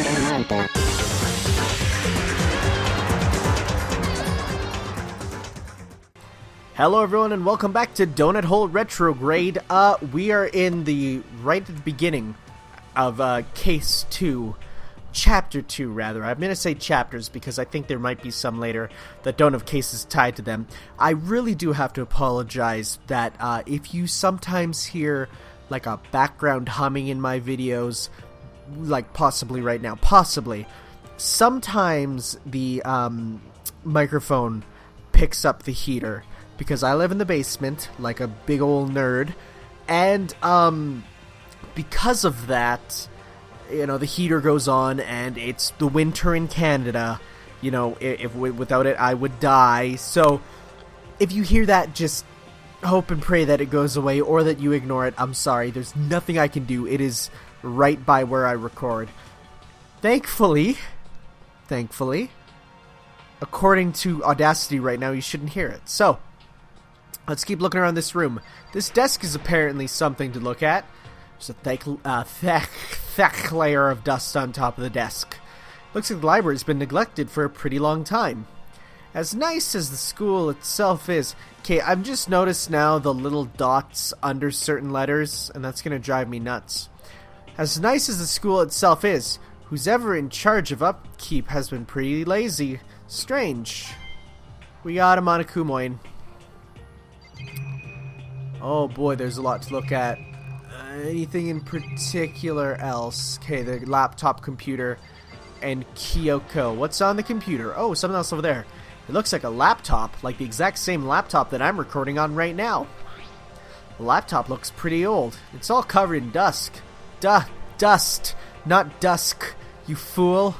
Danganronpa. Hello everyone and welcome back to Donut Hole Retrograde. We are in right at the beginning of Case 2, Chapter 2 rather. I'm going to say chapters because I think there might be some later that don't have cases tied to them. I really do have to apologize that if you sometimes hear like a background humming in my videos, like possibly right now, sometimes the microphone picks up the heater. Because I live in the basement, like a big old nerd, and because of that, you know, the heater goes on, and it's the winter in Canada. You know, if without it, I would die. So, if you hear that, just hope and pray that it goes away, or that you ignore it. I'm sorry, there's nothing I can do. It is right by where I record. Thankfully, according to Audacity right now, you shouldn't hear it. So, let's keep looking around this room. This desk is apparently something to look at. There's a thick layer of dust on top of the desk. Looks like the library's been neglected for a pretty long time. As nice as the school itself is... Okay, I've just noticed now the little dots under certain letters, and that's gonna drive me nuts. As nice as the school itself is, who's ever in charge of upkeep has been pretty lazy. Strange. We got him on a Kumoin. Oh boy, there's a lot to look at. Anything in particular else? Okay, the laptop computer and Kyoko. What's on the computer? Oh, something else over there. It looks like a laptop, like the exact same laptop that I'm recording on right now. The laptop looks pretty old. It's all covered in dust, not dusk, you fool.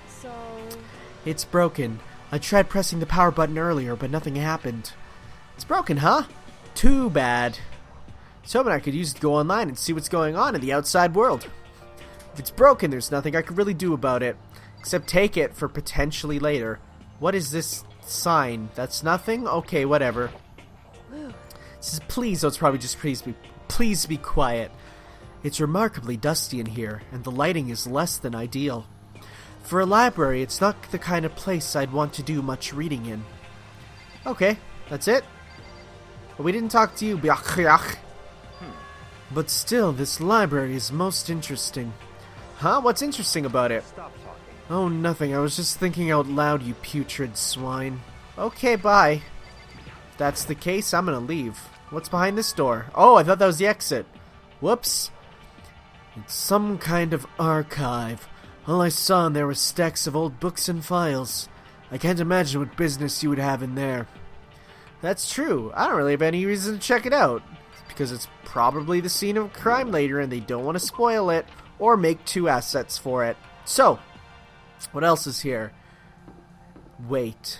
So... It's broken. I tried pressing the power button earlier, but nothing happened. It's broken, huh? Too bad. So I could use it to go online and see what's going on in the outside world. If it's broken, there's nothing I could really do about it, except take it for potentially later. What is this sign? That's nothing? Okay, whatever. It says please, oh, it's probably just please be quiet. It's remarkably dusty in here, and the lighting is less than ideal. For a library, it's not the kind of place I'd want to do much reading in. Okay, that's it. But we didn't talk to you, Biach. But still, this library is most interesting. Huh? What's interesting about it? Stop talking. Oh, nothing. I was just thinking out loud, you putrid swine. Okay, bye. If that's the case, I'm gonna leave. What's behind this door? Oh, I thought that was the exit. Whoops. It's some kind of archive. All I saw in there were stacks of old books and files. I can't imagine what business you would have in there. That's true. I don't really have any reason to check it out. Because it's probably the scene of a crime later and they don't want to spoil it or make two assets for it. So, what else is here? Wait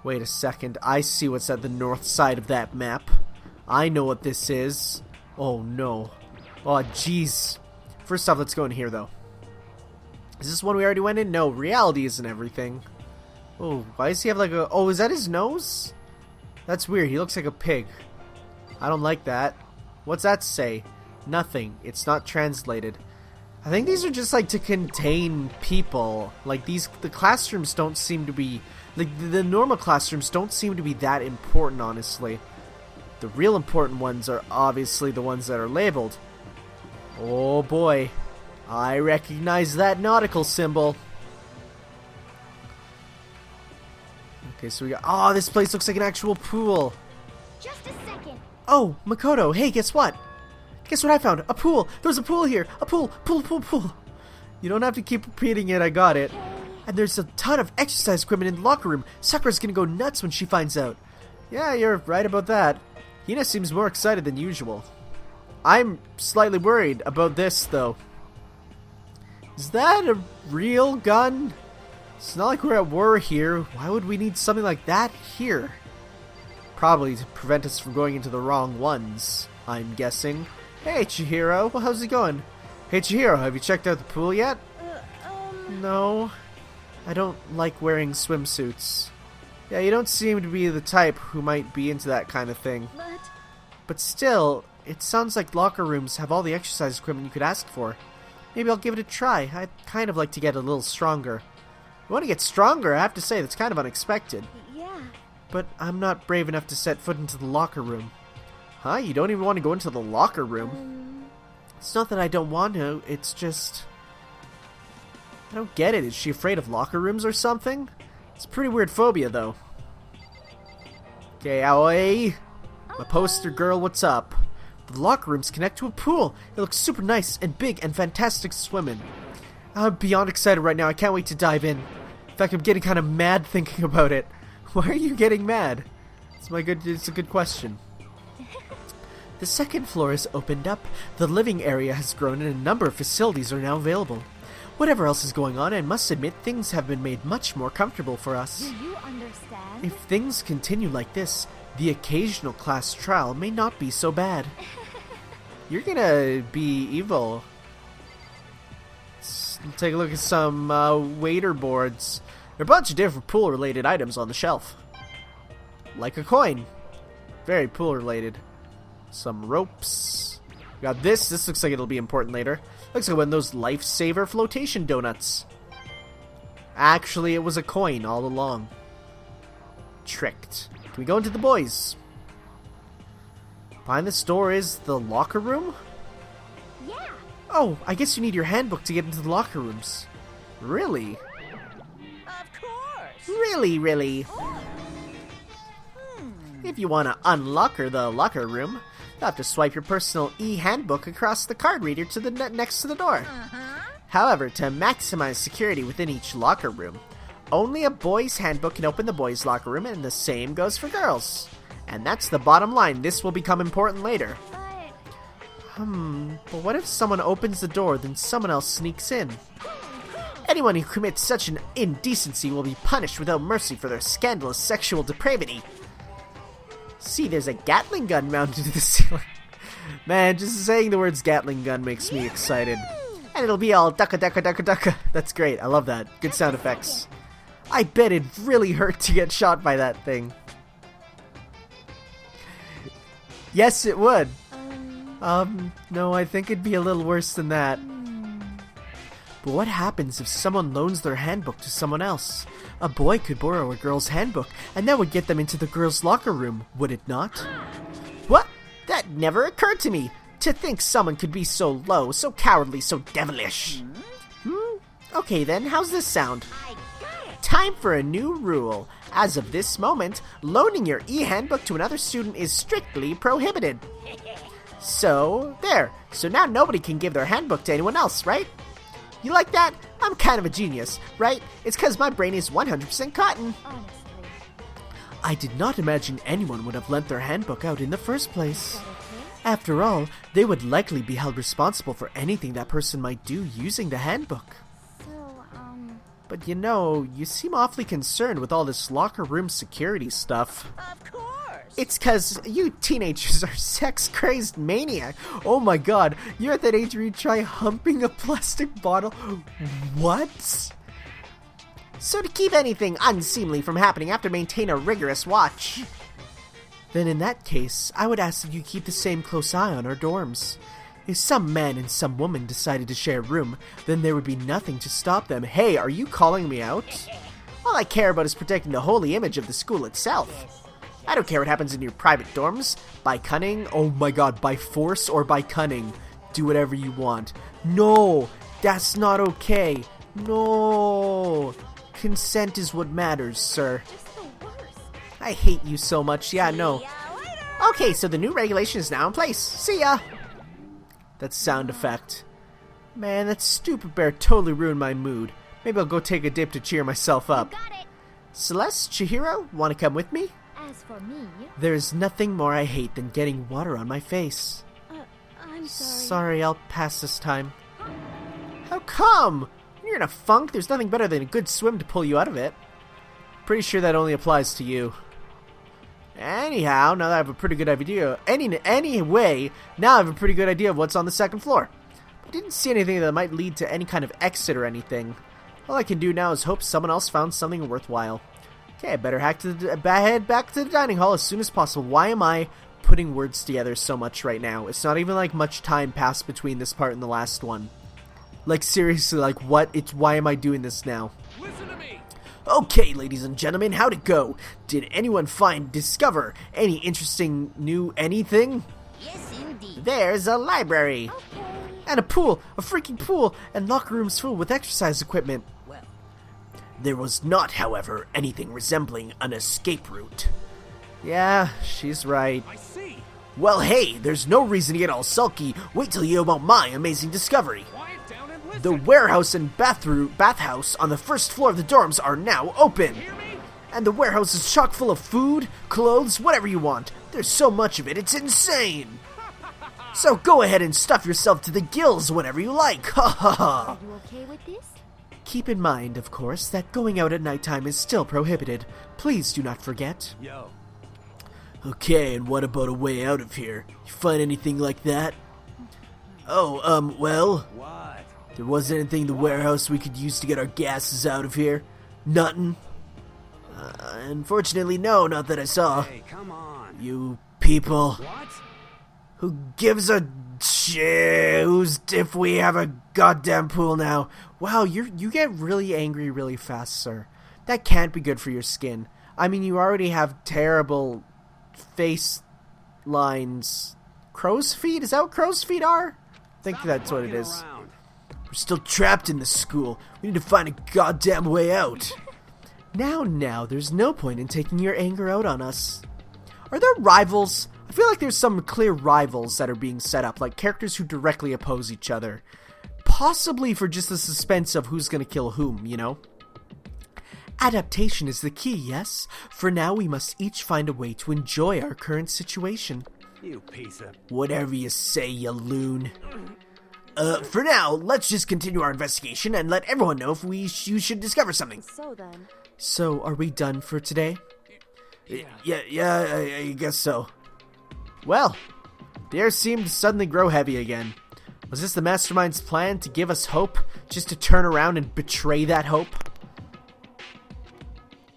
a second. I see what's at the north side of that map. I know what this is. Oh no. Oh jeez. First off, let's go in here though. Is this one we already went in? No, reality isn't everything. Oh, why does he have like a... Oh, is that his nose? That's weird. He looks like a pig. I don't like that. What's that say? Nothing. It's not translated. I think these are just like to contain people. Like the classrooms don't seem to be... Like the normal classrooms don't seem to be that important, honestly. The real important ones are obviously the ones that are labeled. Oh boy. I recognize that nautical symbol. Okay, so we got... Oh, this place looks like an actual pool. Just a second. Oh, Makoto, hey, guess what? Guess what I found? A pool! There's a pool here! A pool! Pool! You don't have to keep repeating it, I got it. And there's a ton of exercise equipment in the locker room. Sakura's gonna go nuts when she finds out. Yeah, you're right about that. Hina seems more excited than usual. I'm slightly worried about this, though. Is that a real gun? It's not like we're at war here. Why would we need something like that here? Probably to prevent us from going into the wrong ones, I'm guessing. Hey, Chihiro. Well, how's it going? Hey, Chihiro, have you checked out the pool yet? No. I don't like wearing swimsuits. Yeah, you don't seem to be the type who might be into that kind of thing. But still, it sounds like locker rooms have all the exercise equipment you could ask for. Maybe I'll give it a try. I'd kind of like to get a little stronger. I want to get stronger, I have to say. That's kind of unexpected. Yeah. But I'm not brave enough to set foot into the locker room. Huh? You don't even want to go into the locker room? It's not that I don't want to, it's just... I don't get it. Is she afraid of locker rooms or something? It's a pretty weird phobia, though. Okay, Aoi. My poster girl, what's up? The locker rooms connect to a pool. It looks super nice and big and fantastic to swim in. I'm beyond excited right now. I can't wait to dive in. In fact, I'm getting kind of mad thinking about it. Why are you getting mad? It's a good question. The second floor is opened up. The living area has grown and a number of facilities are now available. Whatever else is going on, I must admit things have been made much more comfortable for us. Do you understand? If things continue like this, the occasional class trial may not be so bad. You're gonna be evil. Let's take a look at some waiter boards. There are a bunch of different pool-related items on the shelf. Like a coin. Very pool-related. Some ropes. We got this. This looks like it'll be important later. Looks like one of those lifesaver flotation donuts. Actually, it was a coin all along. Tricked. Can we go into the boys? Behind this door is the locker room? Yeah. Oh, I guess you need your handbook to get into the locker rooms. Really? Of course. Really? If you want to unlocker the locker room, you'll have to swipe your personal e-handbook across the card reader to the next to the door. However, to maximize security within each locker room, only a boy's handbook can open the boys' locker room, and the same goes for girls. And that's the bottom line. This will become important later. But what if someone opens the door, then someone else sneaks in? Anyone who commits such an indecency will be punished without mercy for their scandalous sexual depravity. See, there's a Gatling gun mounted to the ceiling. Man, just saying the words Gatling gun makes me excited. And it'll be all ducka ducka ducka ducka. That's great. I love that. Good sound effects. I bet it really hurt to get shot by that thing. Yes, it would. No, I think it'd be a little worse than that. But what happens if someone loans their handbook to someone else? A boy could borrow a girl's handbook, and that would get them into the girl's locker room, would it not? What? That never occurred to me! To think someone could be so low, so cowardly, so devilish. Okay then, how's this sound? Time for a new rule. As of this moment, loaning your e-handbook to another student is strictly prohibited. So, there. So now nobody can give their handbook to anyone else, right? You like that? I'm kind of a genius, right? It's because my brain is 100% cotton. Honestly. I did not imagine anyone would have lent their handbook out in the first place. Is that okay? After all, they would likely be held responsible for anything that person might do using the handbook. So, But you seem awfully concerned with all this locker room security stuff. Of course. It's cause you teenagers are sex-crazed maniac. Oh my god, you're at that age where you try humping a plastic bottle? What? So to keep anything unseemly from happening, I have to maintain a rigorous watch. Then in that case, I would ask that you keep the same close eye on our dorms. If some man and some woman decided to share a room, then there would be nothing to stop them. Hey, are you calling me out? All I care about is protecting the holy image of the school itself. I don't care what happens in your private dorms. By cunning, oh my god, by force or by cunning. Do whatever you want. No, that's not okay. No. Consent is what matters, sir. just the worst. I hate you so much. Yeah, no. See ya later. Okay, so the new regulation is now in place. See ya! That sound effect. Man, that stupid bear totally ruined my mood. Maybe I'll go take a dip to cheer myself up. Got it. Celeste, Chihiro, want to come with me? As for me, There is nothing more I hate than getting water on my face. I'm sorry. Sorry, I'll pass this time. How come? When you're in a funk, there's nothing better than a good swim to pull you out of it. Pretty sure that only applies to you. Anyhow, now that I have a pretty good idea, anyway, now I have a pretty good idea of what's on the second floor. I didn't see anything that might lead to any kind of exit or anything. All I can do now is hope someone else found something worthwhile. Okay, I better head back to the dining hall as soon as possible. Why am I putting words together so much right now? It's not even like much time passed between this part and the last one. Like, seriously, like, what? Why am I doing this now? Listen to me. Okay, ladies and gentlemen, how'd it go? Did anyone discover any interesting new anything? Yes, indeed. There's a library. Okay. And a pool, a freaking pool, and locker rooms full with exercise equipment. Well, There was not, however, anything resembling an escape route. Yeah, she's right. I see. Well, hey, there's no reason to get all sulky. Wait till you hear about my amazing discovery. Quiet down and listen. The warehouse and bathhouse on the first floor of the dorms are now open. Hear me? And the warehouse is chock full of food, clothes, whatever you want. There's so much of it, it's insane. So go ahead and stuff yourself to the gills whenever you like. Ha ha ha. Are you okay with this? Keep in mind, of course, that going out at nighttime is still prohibited. Please do not forget. Yo. Okay, and what about a way out of here? You find anything like that? Oh, well, What? there wasn't anything in the warehouse we could use to get our gases out of here. Nothing. Unfortunately, no, not that I saw. Hey, come on. You people. What? Who gives a shit if we have a goddamn pool now? Wow, you get really angry really fast, sir. That can't be good for your skin. I mean, you already have terrible face lines. Crow's feet? Is that what crow's feet are? I think that's what it is. Around. We're still trapped in the school. We need to find a goddamn way out. Now, there's no point in taking your anger out on us. Are there rivals? I feel like there's some clear rivals that are being set up, like characters who directly oppose each other. Possibly for just the suspense of who's gonna kill whom, you know? Adaptation is the key, yes? For now, we must each find a way to enjoy our current situation. You piece of... Whatever you say, you loon. For now, let's just continue our investigation and let everyone know if you should discover something. So then, So, are we done for today? Yeah, I guess so. Well, the air seemed to suddenly grow heavy again. Was this the mastermind's plan to give us hope, just to turn around and betray that hope?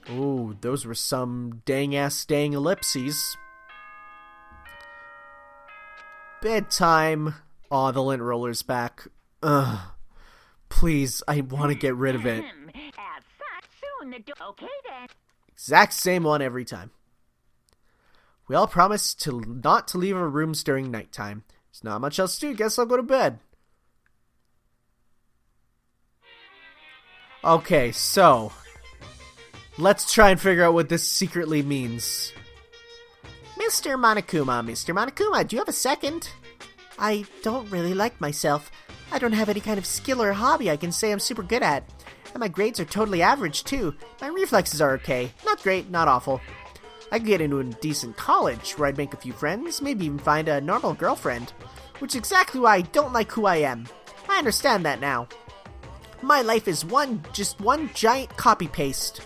Oh, those were some dang-ass dang ellipses. Bedtime. Aw, the lint roller's back. Ugh. Please, I want to get rid of it. As such, soon the okay then. Exact same one every time. We all promised not to leave our rooms during nighttime. There's not much else to do. Guess I'll go to bed. Okay, so let's try and figure out what this secretly means. Mr. Monokuma, do you have a second? I don't really like myself. I don't have any kind of skill or hobby I can say I'm super good at. And my grades are totally average, too. My reflexes are okay. Not great, not awful. I could get into a decent college where I'd make a few friends, maybe even find a normal girlfriend. Which is exactly why I don't like who I am. I understand that now. My life is just one giant copy-paste.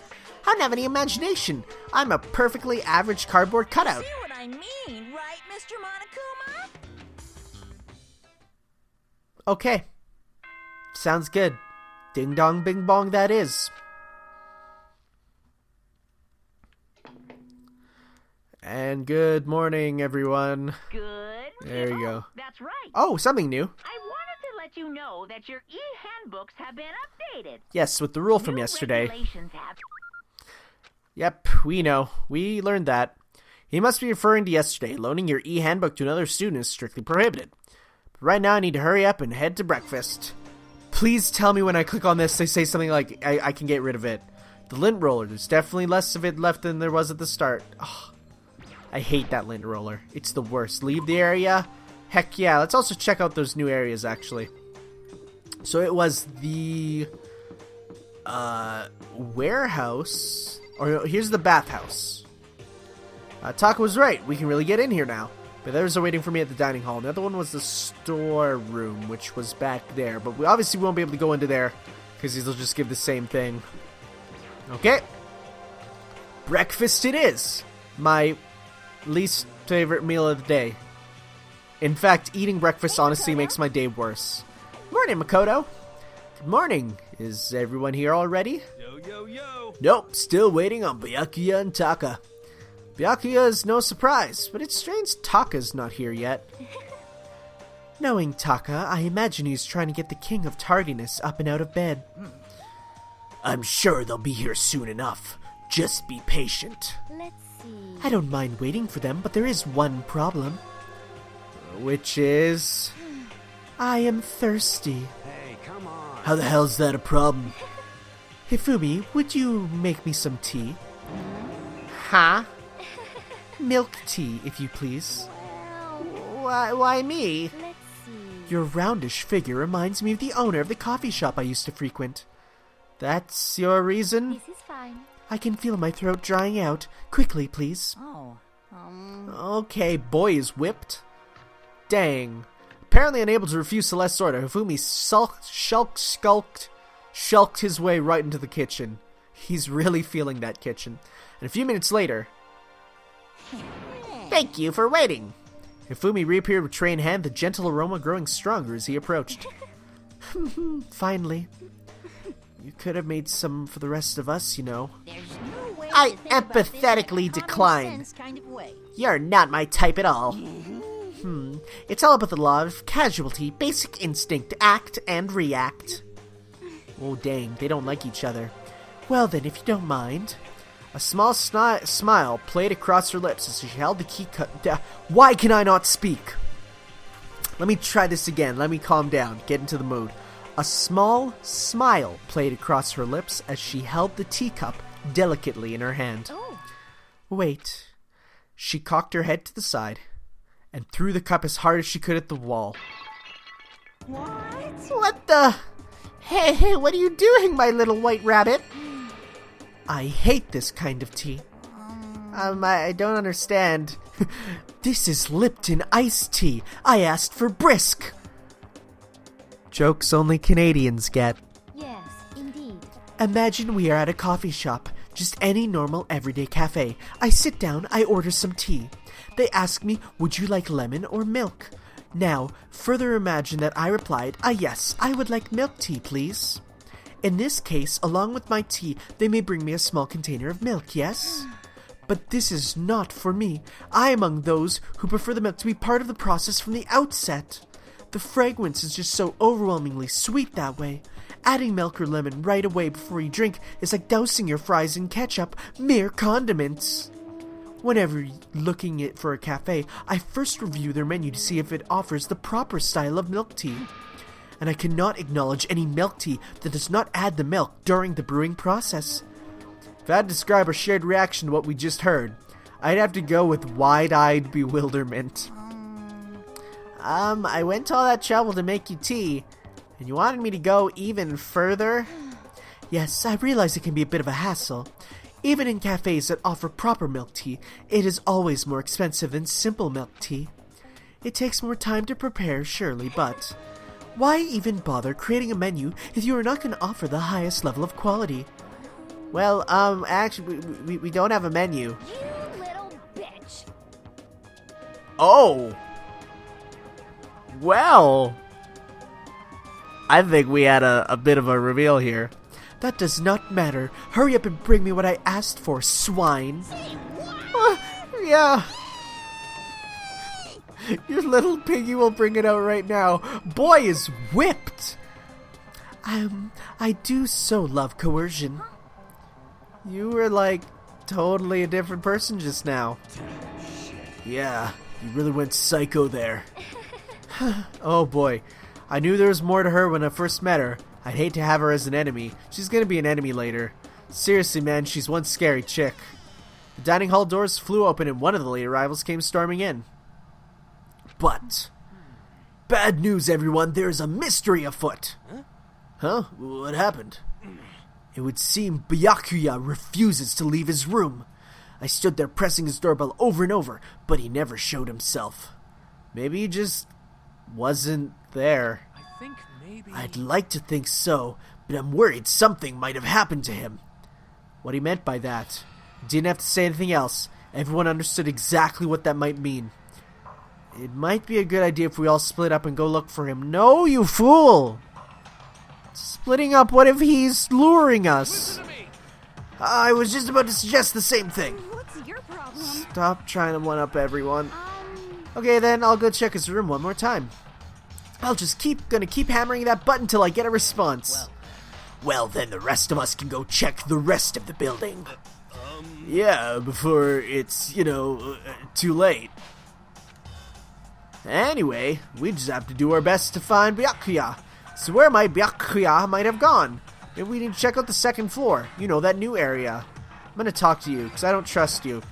I don't have any imagination. I'm a perfectly average cardboard cutout. See what I mean, right, Mr. Monokuma? Okay. Sounds good. Ding dong bing bong that is. And good morning, everyone. Good. There you Oh, go. That's right. Oh, something new. I wanted to let you know that your e-handbooks have been updated. Yes, with the rule from New yesterday. regulations have... Yep, we know. We learned that. He must be referring to yesterday. Loaning your e-handbook to another student is strictly prohibited. But right now I need to hurry up and head to breakfast. Please tell me when I click on this they say something like I can get rid of it. The lint roller, there's definitely less of it left than there was at the start. Oh, I hate that lint roller. It's the worst. Leave the area? Heck yeah, let's also check out those new areas actually. So it was the warehouse, or here's the bathhouse. Taka was right, we can really get in here now. But others are waiting for me at the dining hall. The other one was the storeroom, which was back there. But we obviously won't be able to go into there, because these will just give the same thing. Okay. Breakfast it is. My least favorite meal of the day. In fact, eating breakfast honestly makes my day worse. Morning, Makoto. Good morning. Is everyone here already? Yo. Nope, still waiting on Byakuya and Taka. Byakuya is no surprise, but it's strange Taka's not here yet. Knowing Taka, I imagine he's trying to get the king of tardiness up and out of bed. I'm sure they'll be here soon enough. Just be patient. Let's see. I don't mind waiting for them, but there is one problem. Which is... I am thirsty. Hey, come on. How the hell's that a problem? Hifumi, would you make me some tea? Huh? Milk tea, if you please. Well, Why me? let's see. Your roundish figure reminds me of the owner of the coffee shop I used to frequent. That's your reason? This is fine. I can feel my throat drying out. Quickly, please. Oh, Okay, boy is whipped. Dang. Apparently unable to refuse Celeste's order, Hifumi shulked his way right into the kitchen. He's really feeling that kitchen. And a few minutes later... Thank you for waiting. Hifumi reappeared with tray in hand, the gentle aroma growing stronger as he approached. Finally. You could have made some for the rest of us, you know. There's no way I to think about this in a empathetically common decline. sense kind of way. You're not my type at all. It's all about the law of casualty, basic instinct, act and react. Oh dang, they don't like each other. Well then, if you don't mind. A small smile played across her lips as she held the key cut. Why can I not speak? Let me try this again. Let me calm down. Get into the mood. A small smile played across her lips as she held the teacup delicately in her hand. Oh, Wait. She cocked her head to the side and threw the cup as hard as she could at the wall. What the? Hey, what are you doing, my little white rabbit? I hate this kind of tea. I don't understand. This is Lipton iced tea. I asked for brisk. Jokes only Canadians get. yes, indeed. Imagine we are at a coffee shop, just any normal everyday cafe. I sit down, I order some tea. They ask me, would you like lemon or milk? Now, further imagine that I replied, yes, I would like milk tea, please. In this case, along with my tea, they may bring me a small container of milk, yes? But this is not for me. I am among those who prefer the milk to be part of the process from the outset. The fragrance is just so overwhelmingly sweet that way. Adding milk or lemon right away before you drink is like dousing your fries in ketchup, mere condiments. Whenever looking for a cafe, I first review their menu to see if it offers the proper style of milk tea. And I cannot acknowledge any milk tea that does not add the milk during the brewing process. If I had to describe a shared reaction to what we just heard, I'd have to go with wide-eyed bewilderment. I went to all that trouble to make you tea, and you wanted me to go even further? Yes, I realize it can be a bit of a hassle. Even in cafes that offer proper milk tea, it is always more expensive than simple milk tea. It takes more time to prepare, surely, but why even bother creating a menu if you are not going to offer the highest level of quality? Well, actually, we don't have a menu. You little bitch. Oh! Well, I think we had a bit of a reveal here. That does not matter. Hurry up and bring me what I asked for, swine. Yeah. Your little piggy will bring it out right now. Boy is whipped. I do so love coercion. You were like totally a different person just now. Yeah, you really went psycho there. Oh boy, I knew there was more to her when I first met her. I'd hate to have her as an enemy. She's gonna be an enemy later. Seriously, man, she's one scary chick. The dining hall doors flew open and one of the late arrivals came storming in. But bad news, everyone. There is a mystery afoot. Huh? What happened? It would seem Byakuya refuses to leave his room. I stood there pressing his doorbell over and over, but he never showed himself. Maybe he just wasn't there. I think maybe... I'd like to think so, but I'm worried something might have happened to him. What he meant by that. Didn't have to say anything else. Everyone understood exactly what that might mean. It might be a good idea if we all split up and go look for him. No, you fool! Splitting up, what if he's luring us? Listen to me. I was just about to suggest the same thing. What's your problem? Stop trying to one-up everyone. Okay, then I'll go check his room one more time. I'll just gonna keep hammering that button till I get a response. Well, then the rest of us can go check the rest of the building. Yeah, before it's, too late. Anyway, we just have to do our best to find Byakuya. So where Byakuya might have gone? Maybe we need to check out the second floor. That new area. I'm gonna talk to you, because I don't trust you.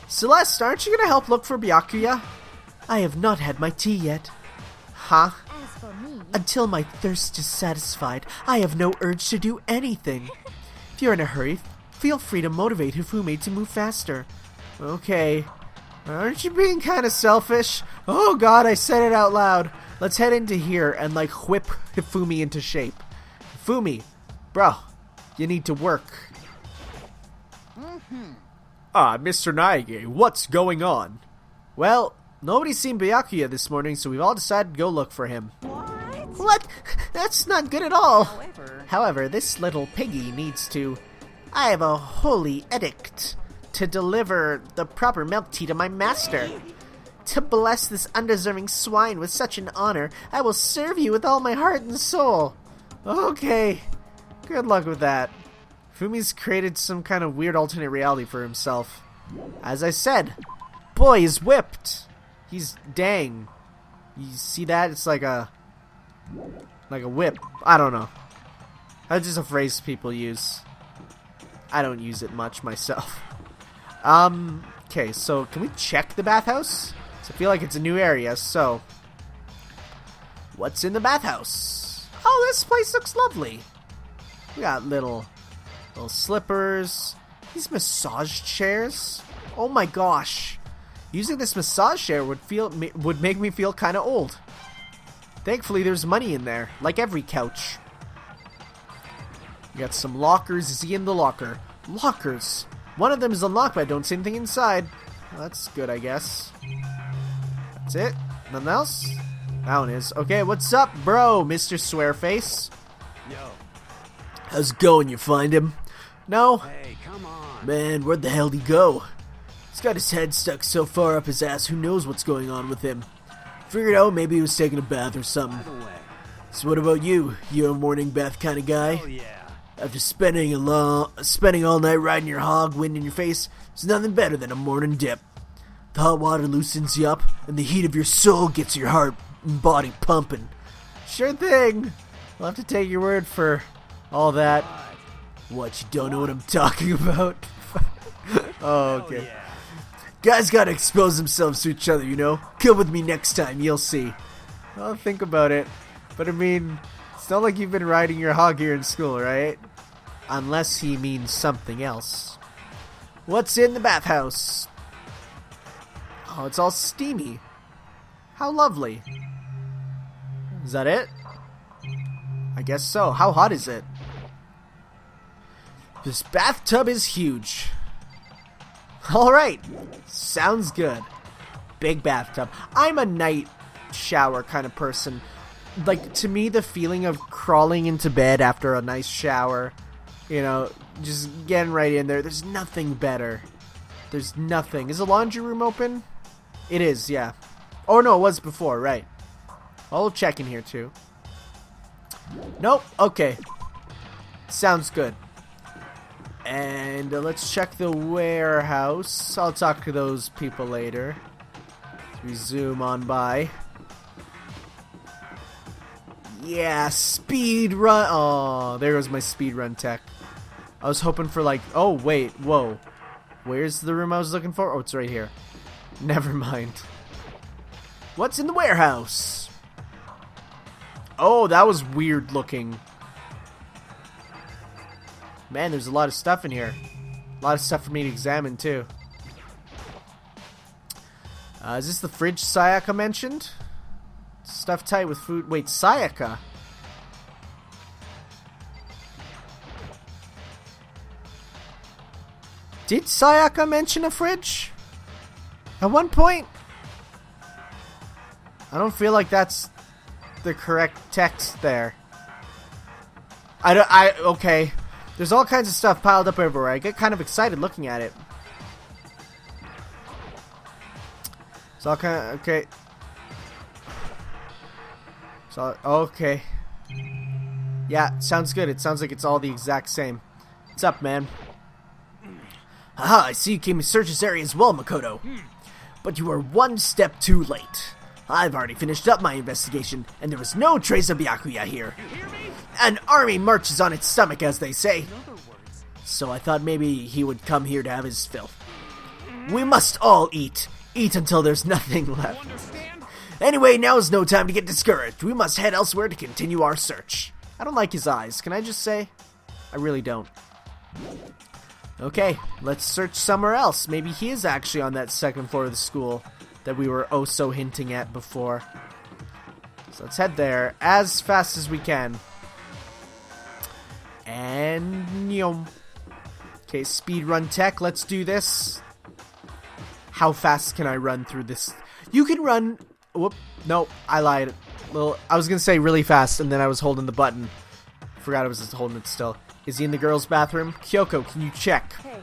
Celeste, aren't you gonna help look for Byakuya? I have not had my tea yet. Huh? As for me, Until my thirst is satisfied, I have no urge to do anything. If you're in a hurry, feel free to motivate Hifumi to move faster. Okay. Aren't you being kind of selfish? Oh god, I said it out loud. Let's head into here and whip Hifumi into shape. Hifumi, bro, you need to work. Mr. Naige, what's going on? Well, nobody's seen Byakuya this morning, so we've all decided to go look for him. What? That's not good at all. However, this little piggy needs to... I have a holy edict to deliver the proper milk tea to my master. To bless this undeserving swine with such an honor, I will serve you with all my heart and soul. Okay. Good luck with that. Fumi's created some kind of weird alternate reality for himself. As I said, boy is whipped. He's dang. You see that? It's like a whip. I don't know. That's just a phrase people use. I don't use it much myself. Okay, so can we check the bathhouse? So I feel like it's a new area, so... What's in the bathhouse? Oh, this place looks lovely. We got little slippers. These massage chairs. Oh my gosh. Using this massage chair would make me feel kind of old. Thankfully, there's money in there, like every couch. We got some lockers. Is he in the locker? Lockers. One of them is unlocked, but I don't see anything inside. Well, that's good, I guess. That's it. Nothing else? That one is. Okay, what's up, bro, Mr. Swearface? Yo. How's it going? You find him? No? Hey, come on. Man, where'd the hell'd he go? He's got his head stuck so far up his ass, who knows what's going on with him. Figured out maybe he was taking a bath or something. By the way. So what about you? You a morning bath kind of guy? Oh, yeah. After spending all night riding your hog, wind in your face, there's nothing better than a morning dip. The hot water loosens you up, and the heat of your soul gets your heart and body pumping. Sure thing. I'll have to take your word for all that. What, you don't know what I'm talking about? Oh, okay. Yeah. Guys gotta expose themselves to each other, Come with me next time, you'll see. I'll think about it. But I mean, it's not like you've been riding your hog here in school, right? Unless he means something else. What's in the bathhouse? Oh, it's all steamy. How lovely. Is that it? I guess so. How hot is it? This bathtub is huge. Alright. Sounds good. Big bathtub. I'm a night shower kind of person. Like, to me, the feeling of crawling into bed after a nice shower, just getting right in there, there's nothing better. There's nothing. Is the laundry room open? It is, yeah. Oh, no, it was before, right. I'll check in here, too. Nope, okay. Sounds good. And let's check the warehouse. I'll talk to those people later. We zoom on by. Yeah, speed run. Oh, there goes my speed run tech. I was hoping for oh wait, whoa. Where's the room I was looking for? Oh, it's right here. Never mind. What's in the warehouse? Oh, that was weird looking. Man, there's a lot of stuff in here. A lot of stuff for me to examine too. Is this the fridge Sayaka mentioned? Stuff tight with food. Wait, Sayaka? Did Sayaka mention a fridge? At one point? I don't feel like that's the correct text there. Okay. There's all kinds of stuff piled up everywhere. I get kind of excited looking at it. It's all kind of, okay. So, okay. Yeah, sounds good. It sounds like it's all the exact same. What's up, man? Haha, I see you came to search this area as well, Makoto. But you are one step too late. I've already finished up my investigation, and there was no trace of Byakuya here. An army marches on its stomach, as they say. So I thought maybe he would come here to have his fill. We must all eat. Eat until there's nothing left. Anyway, now is no time to get discouraged. We must head elsewhere to continue our search. I don't like his eyes. Can I just say? I really don't. Okay, let's search somewhere else. Maybe he is actually on that second floor of the school that we were oh so hinting at before. So let's head there as fast as we can. And yum. Okay, speed run tech. Let's do this. How fast can I run through this? You can run. Whoop. No, I lied. Well, I was gonna say really fast, and then I was holding the button. Forgot I was just holding it still. Is he in the girls' bathroom? Kyoko, can you check? Hey.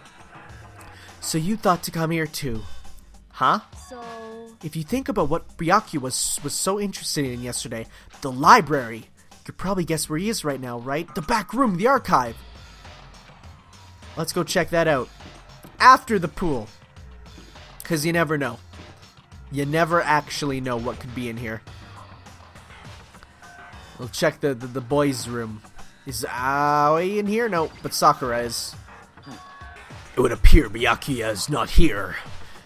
So you thought to come here too, huh? So... If you think about what Byakuya was so interested in yesterday, the library, you could probably guess where he is right now, right? The back room, the archive. Let's go check that out. After the pool. Because you never know. You never actually know what could be in here. We'll check the boys' room. Is Aoi in here? No, but Sakura is. It would appear Byakuya is not here.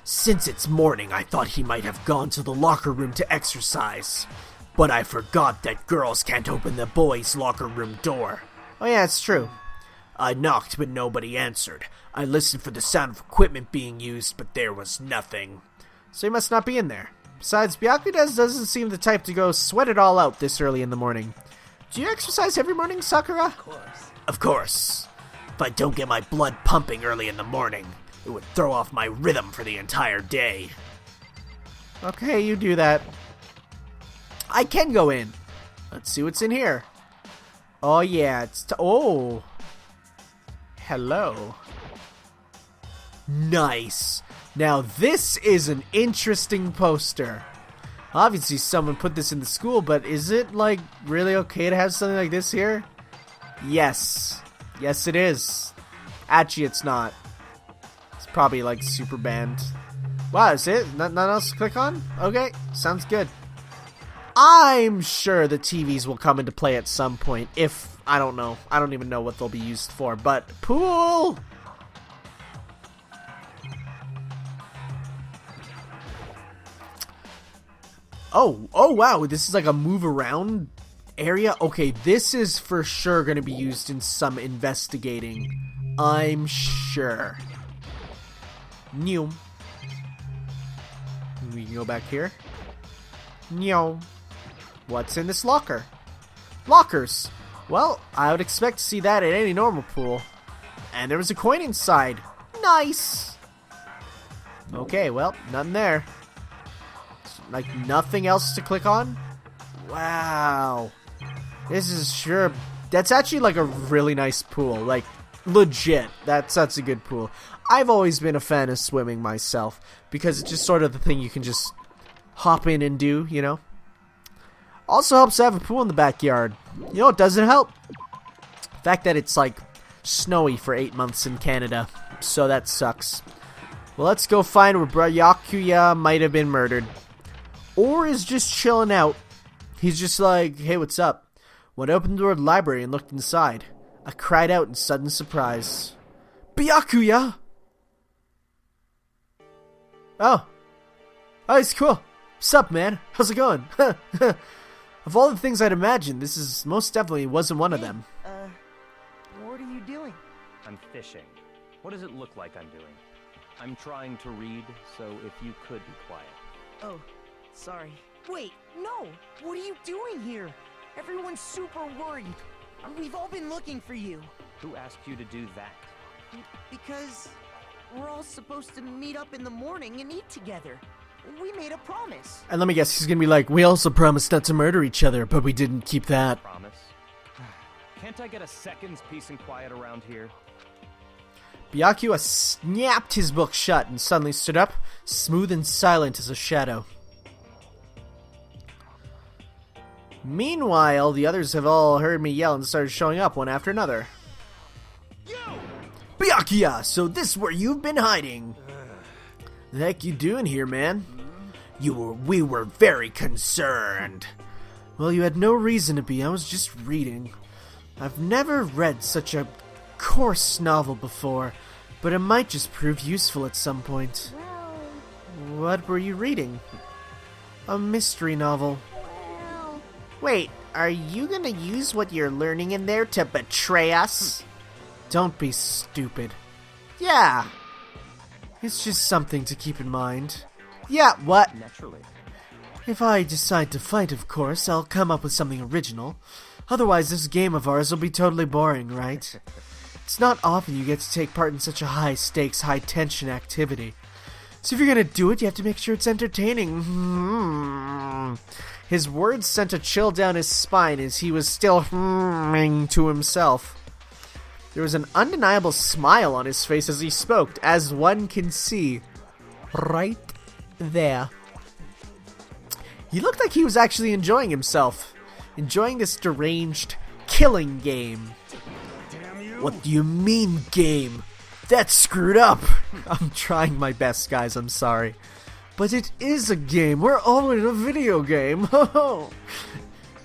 Since it's morning, I thought he might have gone to the locker room to exercise. But I forgot that girls can't open the boys' locker room door. Oh yeah, it's true. I knocked, but nobody answered. I listened for the sound of equipment being used, but there was nothing. So he must not be in there. Besides, Byakuya doesn't seem the type to go sweat it all out this early in the morning. Do you exercise every morning, Sakura? Of course. Of course. If I don't get my blood pumping early in the morning, it would throw off my rhythm for the entire day. Okay, you do that. I can go in. Let's see what's in here. Oh yeah, oh. Hello. Nice. Now this is an interesting poster. Obviously someone put this in the school, but is it like really okay to have something like this here? Yes. Yes it is. Actually it's not. It's probably like super banned. Wow, is it? Nothing else to click on? Okay, sounds good. I'm sure the TVs will come into play at some point. If, I don't know. I don't even know what they'll be used for, but pool! Oh wow, this is like a move around area? Okay, this is for sure going to be used in some investigating. I'm sure. New. We can go back here. No. What's in this locker? Lockers. Well, I would expect to see that at any normal pool. And there was a coin inside. Nice. Okay, well, nothing there. Like, nothing else to click on? Wow. This is sure... That's actually, like, a really nice pool. Like, legit. That's a good pool. I've always been a fan of swimming myself. Because it's just sort of the thing you can just hop in and do, you know? Also helps to have a pool in the backyard. You know, it doesn't help. The fact that it's, like, snowy for 8 months in Canada. So that sucks. Well, let's go find where Byakuya might have been murdered. Or is just chilling out. He's just like, hey, what's up? When I opened the door of the library and looked inside, I cried out in sudden surprise. Byakuya! Oh, it's cool. What's up, man? How's it going? Of all the things I'd imagined, this is most definitely wasn't one of them. What are you doing? I'm fishing. What does it look like I'm doing? I'm trying to read, so if you could be quiet. Oh, sorry. Wait, no! What are you doing here? Everyone's super worried. We've all been looking for you. Who asked you to do that? Because we're all supposed to meet up in the morning and eat together. We made a promise. And let me guess, he's gonna be like, we also promised not to murder each other, but we didn't keep that. Promise? Can't I get a second's peace and quiet around here? Byakuya snapped his book shut and suddenly stood up, smooth and silent as a shadow. Meanwhile, the others have all heard me yell and started showing up one after another. Byakuya, so this is where you've been hiding. The heck you doing here, man? We were very concerned. Well, you had no reason to be. I was just reading. I've never read such a coarse novel before, but it might just prove useful at some point. Well, What were you reading? A mystery novel. well. Wait, are you gonna use what you're learning in there to betray us? Don't be stupid. Yeah. It's just something to keep in mind. Yeah, what? Naturally. If I decide to fight, of course, I'll come up with something original. Otherwise, this game of ours will be totally boring, right? It's not often you get to take part in such a high-stakes, high-tension activity. So if you're gonna do it, you have to make sure it's entertaining. His words sent a chill down his spine as he was still to himself. There was an undeniable smile on his face as he spoke, as one can see. Right there. He looked like he was actually enjoying himself. Enjoying this deranged killing game. What do you mean, game? That's screwed up. I'm trying my best, guys, I'm sorry. But it is a game. We're all in a video game.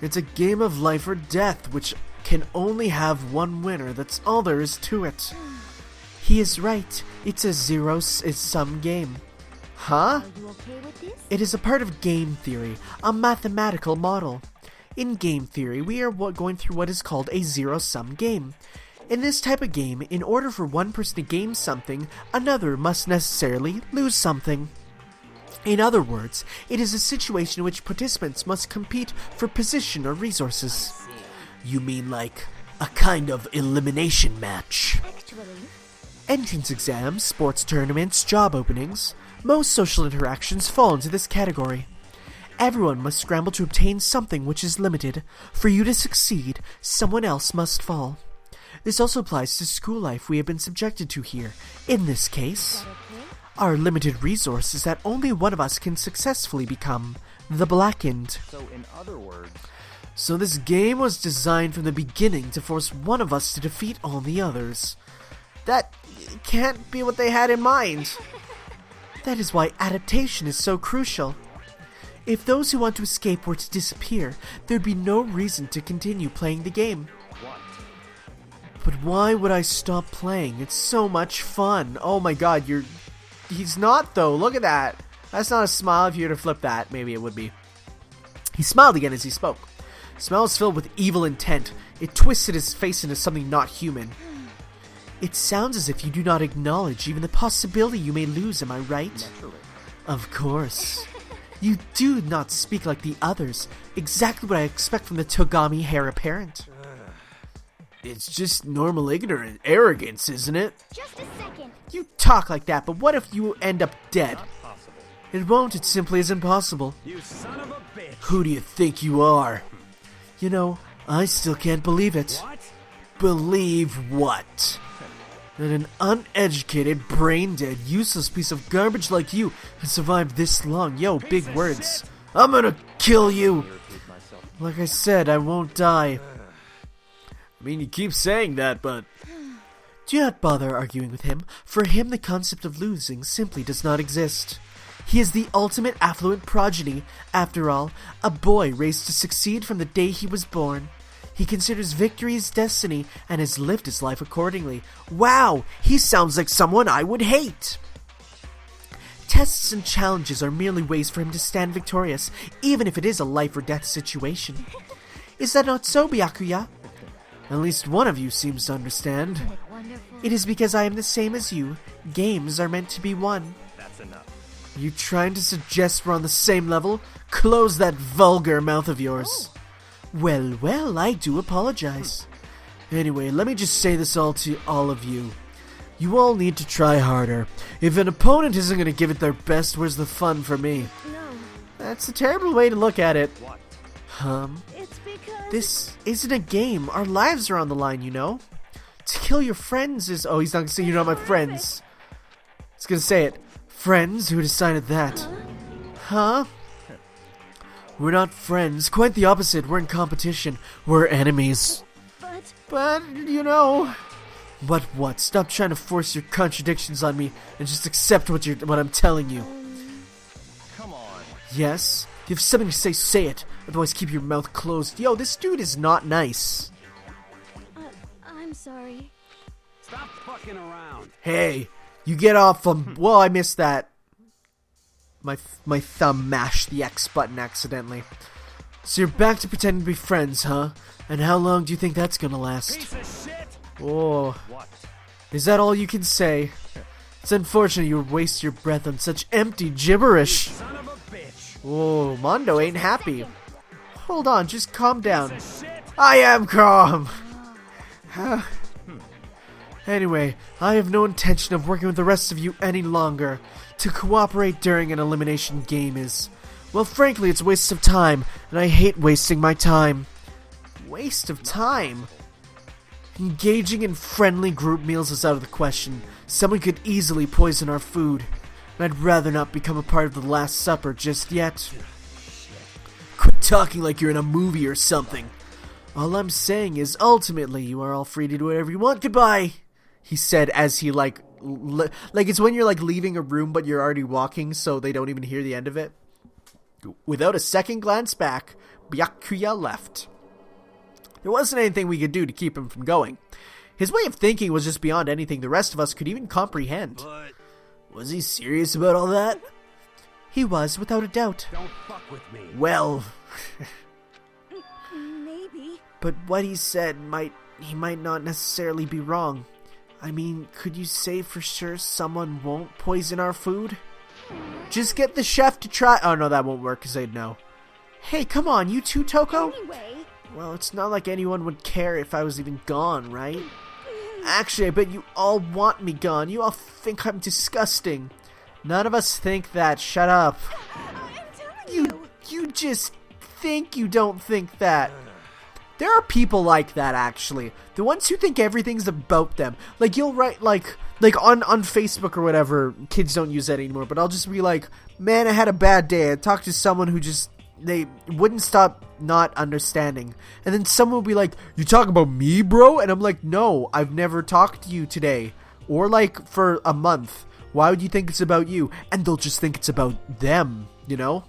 It's a game of life or death, which can only have one winner. That's all there is to it. He is right. It's a zero-sum game. Huh? Are you okay with this? It is a part of game theory, a mathematical model. In game theory, we are going through what is called a zero-sum game. In this type of game, in order for one person to gain something, another must necessarily lose something. In other words, it is a situation in which participants must compete for position or resources. You mean like a kind of elimination match? Actually, Entrance exams, sports tournaments, job openings, most social interactions fall into this category. Everyone must scramble to obtain something which is limited. For you to succeed, someone else must fall. This also applies to school life we have been subjected to here. In this case, okay? our limited resource is that only one of us can successfully become the Blackened. So, in other words, So this game was designed from the beginning to force one of us to defeat all the others. That can't be what they had in mind. That is why adaptation is so crucial. If those who want to escape were to disappear, there'd be no reason to continue playing the game. what? But why would I stop playing? It's so much fun. Oh my god, he's not though. Look at that. That's not a smile. If you were to flip that, maybe it would be. He smiled again as he spoke. The smile was filled with evil intent. It twisted his face into something not human. It sounds as if you do not acknowledge even the possibility you may lose, am I right? Naturally. Of course. You do not speak like the others. Exactly what I expect from the Togami heir apparent. It's just normal ignorant arrogance, isn't it? Just a second. You talk like that, but what if you end up dead? Not possible. It won't, it simply isn't possible. You son of a bitch! Who do you think you are? You know, I still can't believe it. What? Believe what? That an uneducated, brain-dead, useless piece of garbage like you has survived this long. Yo, big words. I'm gonna kill you! Irritate myself. Like I said, I won't die. I mean, you keep saying that, but... Do not bother arguing with him. For him, the concept of losing simply does not exist. He is the ultimate affluent progeny. After all, a boy raised to succeed from the day he was born. He considers victory his destiny and has lived his life accordingly. Wow, he sounds like someone I would hate. Tests and challenges are merely ways for him to stand victorious, even if it is a life or death situation. Is that not so, Byakuya? At least one of you seems to understand. Isn't it wonderful? It is because I am the same as you. Games are meant to be won. That's enough. You trying to suggest we're on the same level? Close that vulgar mouth of yours. Well, well, I do apologize. Anyway, let me just say this all to all of you. You all need to try harder. If an opponent isn't going to give it their best, where's the fun for me? No, That's a terrible way to look at it. What? it's because... This isn't a game. Our lives are on the line, you know? To kill your friends is... Oh, he's not going to say you're not my friends. He's going to say it. Friends? Who decided that? Huh? We're not friends. Quite the opposite. We're in competition. We're enemies. But, you know... But what? Stop trying to force your contradictions on me and just accept what I'm telling you. Come on. Yes? If you have something to say, say it. Otherwise, keep your mouth closed. Yo, this dude is not nice. I'm sorry. Stop fucking around. Hey, you get off from... Well, I missed that. My thumb mashed the X button accidentally. So you're back to pretending to be friends, huh? And how long do you think that's gonna last? Piece of shit. Oh, What? is that all you can say? It's unfortunate you would waste your breath on such empty gibberish. Son of a bitch. Oh, Mondo ain't happy. Hold on, just calm down. Piece of shit. I am calm. Anyway, I have no intention of working with the rest of you any longer. To cooperate during an elimination game is... Well, frankly, it's a waste of time, and I hate wasting my time. Waste of time? Engaging in friendly group meals is out of the question. Someone could easily poison our food. And I'd rather not become a part of the Last Supper just yet. Quit talking like you're in a movie or something. All I'm saying is, ultimately, you are all free to do whatever you want. Goodbye! He said as he, like it's when you're, like, leaving a room but you're already walking so they don't even hear the end of it. Without a second glance back, Byakuya left. There wasn't anything we could do to keep him from going. His way of thinking was just beyond anything the rest of us could even comprehend. But Was he serious about all that? He was, without a doubt. don't fuck with me. Well, Maybe. but what he said he might not necessarily be wrong. I mean, could you say for sure someone won't poison our food? Just get the chef to try... Oh, no, that won't work because they'd know. Hey, come on, you too, Toko? Anyway. Well, it's not like anyone would care if I was even gone, right? Actually, I bet you all want me gone. You all think I'm disgusting. None of us think that. Shut up. I'm telling You just think you don't think that. There are people like that, actually. The ones who think everything's about them. Like, you'll write, like on Facebook or whatever. Kids don't use that anymore. But I'll just be like, man, I had a bad day. I talked to someone who just... They wouldn't stop not understanding. And then someone will be like, you talk about me, bro? And I'm like, no, I've never talked to you today. Or, like, for a month. Why would you think it's about you? And they'll just think it's about them, you know?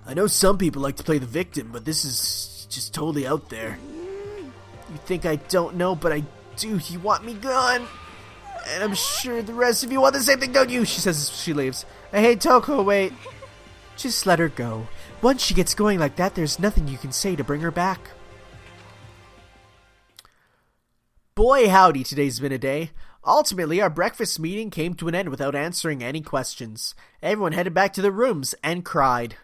I know some people like to play the victim, but this is just totally out there. You think I don't know, but I do. You want me gone? And I'm sure the rest of you want the same thing, don't you? She says as she leaves. Hey, Toko, wait. Just let her go. Once she gets going like that, there's nothing you can say to bring her back. Boy, howdy, today's been a day. Ultimately, our breakfast meeting came to an end without answering any questions. Everyone headed back to their rooms and cried.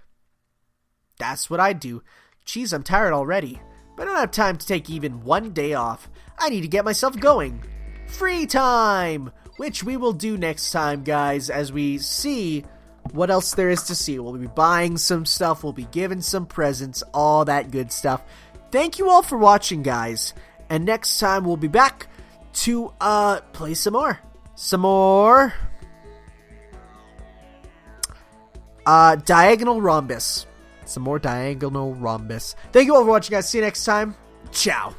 That's what I do. Geez, I'm tired already. But I don't have time to take even one day off. I need to get myself going. Free time! Which we will do next time, guys, as we see what else there is to see. We'll be buying some stuff, we'll be giving some presents, all that good stuff. Thank you all for watching, guys. And next time we'll be back to play some more. Diagonal Rhombus. Some more Diagonal Rhombus. Thank you all for watching, guys. See you next time. Ciao.